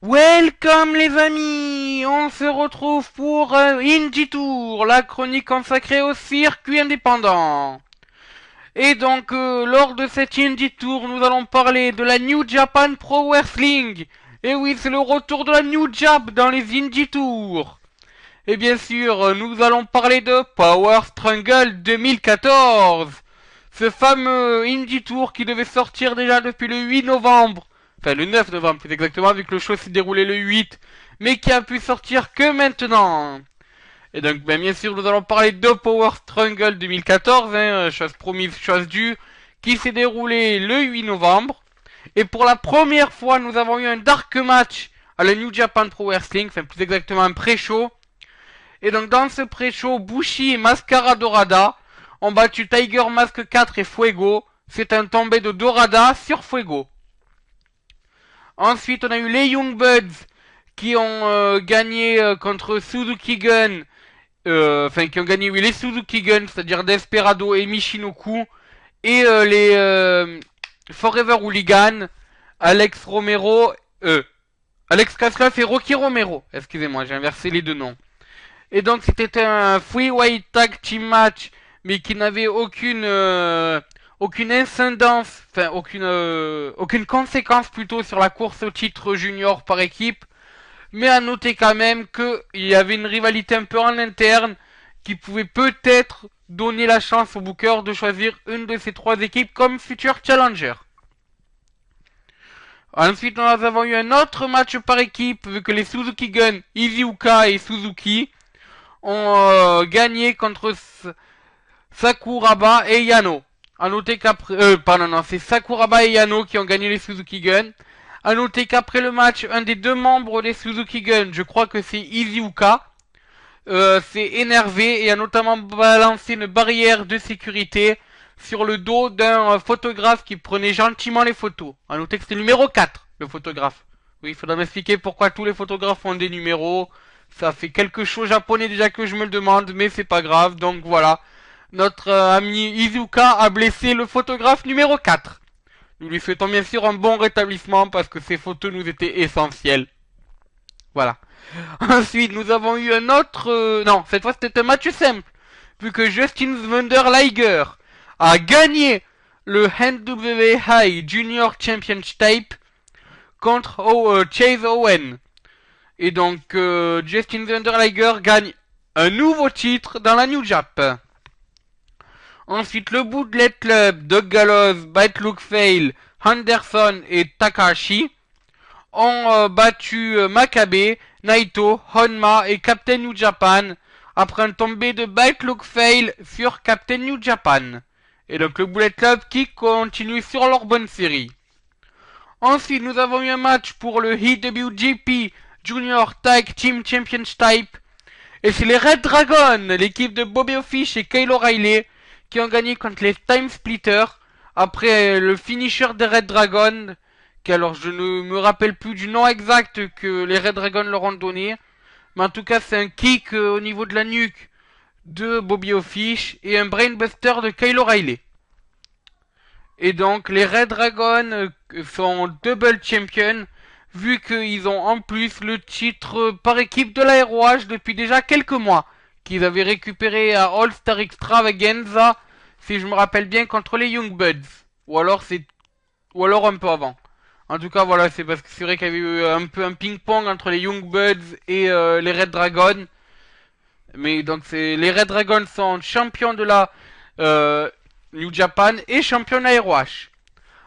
Welcome les amis, on se retrouve pour Indie Tour, la chronique consacrée au circuit indépendant. Et donc, lors de cette Indie Tour, nous allons parler de la New Japan Pro Wrestling. Et oui, c'est le retour de la New Jap dans les Indie Tours. Et bien sûr, nous allons parler de Power Struggle 2014. Ce fameux Indie Tour qui devait sortir déjà depuis le 8 novembre. Enfin, le 9 novembre plus exactement, vu que le show s'est déroulé le 8. Mais qui a pu sortir que maintenant. Et donc, bien sûr, nous allons parler de Power Struggle 2014, chose promise, chose due, qui s'est déroulé le 8 novembre. Et pour la première fois, nous avons eu un dark match à la New Japan Pro Wrestling, enfin plus exactement un pré-show. Et donc dans ce pré-show, Bushi et Mascara Dorada ont battu Tiger Mask 4 et Fuego. C'est un tombé de Dorada sur Fuego. Ensuite, on a eu les Young Buds qui ont gagné contre Suzuki Gun. Enfin, qui ont gagné, oui, les Suzuki Gun, c'est-à-dire Desperado et Michinoku. Et les Forever Hooligan, Alex Romero, Alex Cascaf et Rocky Romero. Excusez-moi, j'ai inversé les deux noms. Et donc c'était un freeweight tag team match, mais qui n'avait aucune incidence, enfin aucune conséquence plutôt sur la course au titre junior par équipe. Mais à noter quand même qu'il y avait une rivalité un peu en interne qui pouvait peut-être donner la chance au booker de choisir une de ces trois équipes comme futur challenger. Ensuite, nous avons eu un autre match par équipe, vu que les Suzuki Gun, Izuka et Suzuki, ont gagné contre Sakuraba et Yano. A noter qu'après, pardon, non, c'est Sakuraba et Yano qui ont gagné les Suzuki Gun. A noter qu'après le match, un des deux membres des Suzuki Gun, je crois que c'est Izuka, s'est énervé et a notamment balancé une barrière de sécurité sur le dos d'un photographe qui prenait gentiment les photos. A noter que c'était le numéro 4, le photographe. Oui, il faudra m'expliquer pourquoi tous les photographes ont des numéros. Ça fait quelque chose japonais déjà que je me le demande, mais c'est pas grave. Donc voilà, notre ami Izuka a blessé le photographe numéro 4. Nous lui souhaitons bien sûr un bon rétablissement parce que ces photos nous étaient essentielles. Voilà. Ensuite, nous avons eu un autre... non, cette fois c'était un match simple. Vu que Justin Thunder Liger a gagné le NWA Junior Championship contre Chase Owen. Et donc, Justin Thunder Liger gagne un nouveau titre dans la New Jap. Ensuite, le Bullet Club, Doug Gallows, Bite Look Fail, Anderson et Takahashi ont battu Makabe, Naito, Honma et Captain New Japan après un tombé de Bite Look Fail sur Captain New Japan. Et donc le Bullet Club qui continue sur leur bonne série. Ensuite, nous avons eu un match pour le IWGP Junior Tag Team Championship. Et c'est les Red Dragons, l'équipe de Bobby Fish et Kyle O'Reilly, qui ont gagné contre les Time Splitters. Après le finisher des Red Dragons, qui alors je ne me rappelle plus du nom exact que les Red Dragons leur ont donné. Mais en tout cas, c'est un kick au niveau de la nuque de Bobby Fish et un brainbuster de Kyle O'Reilly. Et donc les Red Dragons sont double champions, vu qu'ils ont en plus le titre par équipe de la ROH depuis déjà quelques mois, qu'ils avaient récupéré à All Star Extravaganza, si je me rappelle bien, contre les Young Buds. Ou alors un peu avant. En tout cas voilà, c'est parce que c'est vrai qu'il y avait eu un peu un ping-pong entre les Young Buds et les Red Dragons. Mais donc les Red Dragons sont champions de la New Japan et champions de la ROH.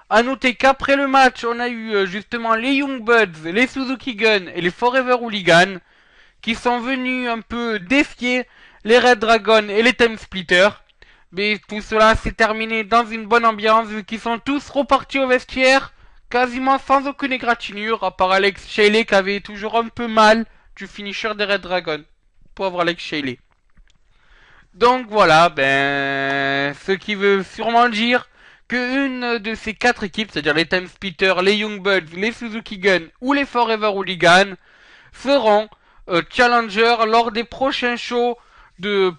A noter qu'après le match, on a eu justement les Young Buds, les Suzuki Gun et les Forever Hooligan qui sont venus un peu défier les Red Dragons et les Time Splitters. Mais tout cela s'est terminé dans une bonne ambiance vu qu'ils sont tous repartis au vestiaire quasiment sans aucune égratignure, à part Alex Shelley qui avait toujours un peu mal du finisher des Red Dragons. Pauvre Alex Shelley. Donc voilà, ce qui veut sûrement dire qu'une de ces quatre équipes, c'est-à-dire les Time Splitters, les Young Buds, les Suzuki Gun ou les Forever Hooligan, seront challengers lors des prochains shows de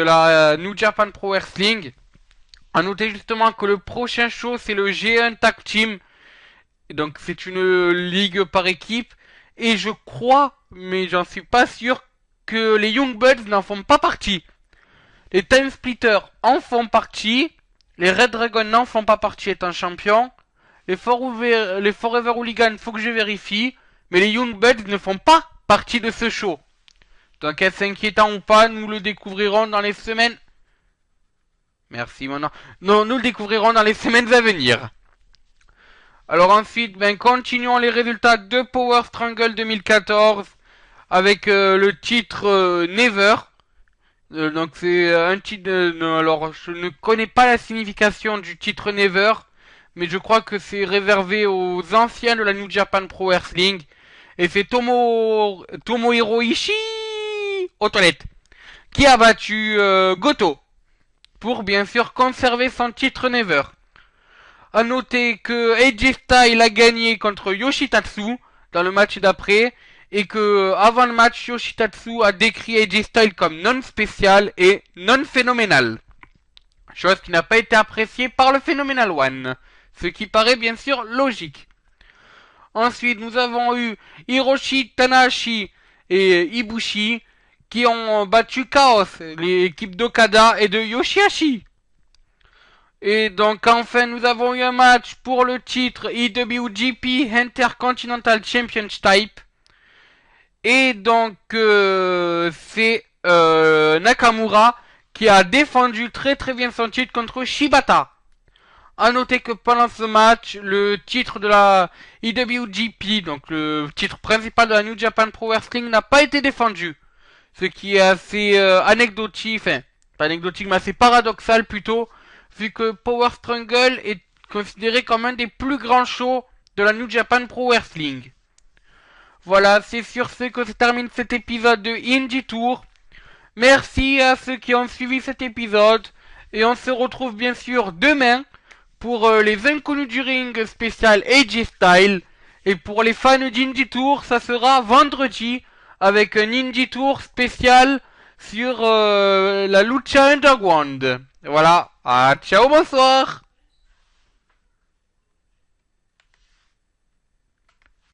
la New Japan Pro Wrestling. A noter justement que le prochain show c'est le G1 Tag Team. Donc c'est une ligue par équipe Et je crois, mais j'en suis pas sûr, que les Young Bucks n'en font pas partie. Les Time Splitters en font partie. Les Red Dragons n'en font pas partie étant champions. Les Forever Hooligans, faut que je vérifie. Mais les Young Bucks ne font pas partie de ce show. Donc est-ce inquiétant ou pas, nous le découvrirons dans les semaines... Merci mon nom. Non, nous le découvrirons dans les semaines à venir. Alors ensuite, continuons les résultats de Power Struggle 2014 avec le titre Never. Donc c'est un titre... alors je ne connais pas la signification du titre Never, mais je crois que c'est réservé aux anciens de la New Japan Pro Wrestling. Et c'est Tomohiro Ishii aux toilettes qui a battu Goto pour bien sûr conserver son titre Never. A noter que AJ Styles a gagné contre Yoshitatsu dans le match d'après et que avant le match Yoshitatsu a décrit AJ Styles comme non spécial et non phénoménal. Chose qui n'a pas été appréciée par le Phenomenal One, ce qui paraît bien sûr logique. Ensuite, nous avons eu Hiroshi Tanahashi et Ibushi qui ont battu Chaos, l'équipe d'Okada et de Yoshihashi. Et donc enfin, nous avons eu un match pour le titre IWGP Intercontinental Championship. Et donc, c'est Nakamura qui a défendu très très bien son titre contre Shibata. A noter que pendant ce match, le titre de la IWGP, donc le titre principal de la New Japan Pro Wrestling, n'a pas été défendu. Ce qui est assez anecdotique, enfin, pas anecdotique, mais assez paradoxal plutôt, vu que Power Struggle est considéré comme un des plus grands shows de la New Japan Pro Wrestling. Voilà, c'est sur ce que se termine cet épisode de Indie Tour. Merci à ceux qui ont suivi cet épisode, et on se retrouve bien sûr demain pour les inconnus du ring spécial AJ Styles. Et pour les fans d'Indie Tour, ça sera vendredi avec un Indie Tour spécial sur la Lucha Underground. Voilà, ciao, bonsoir.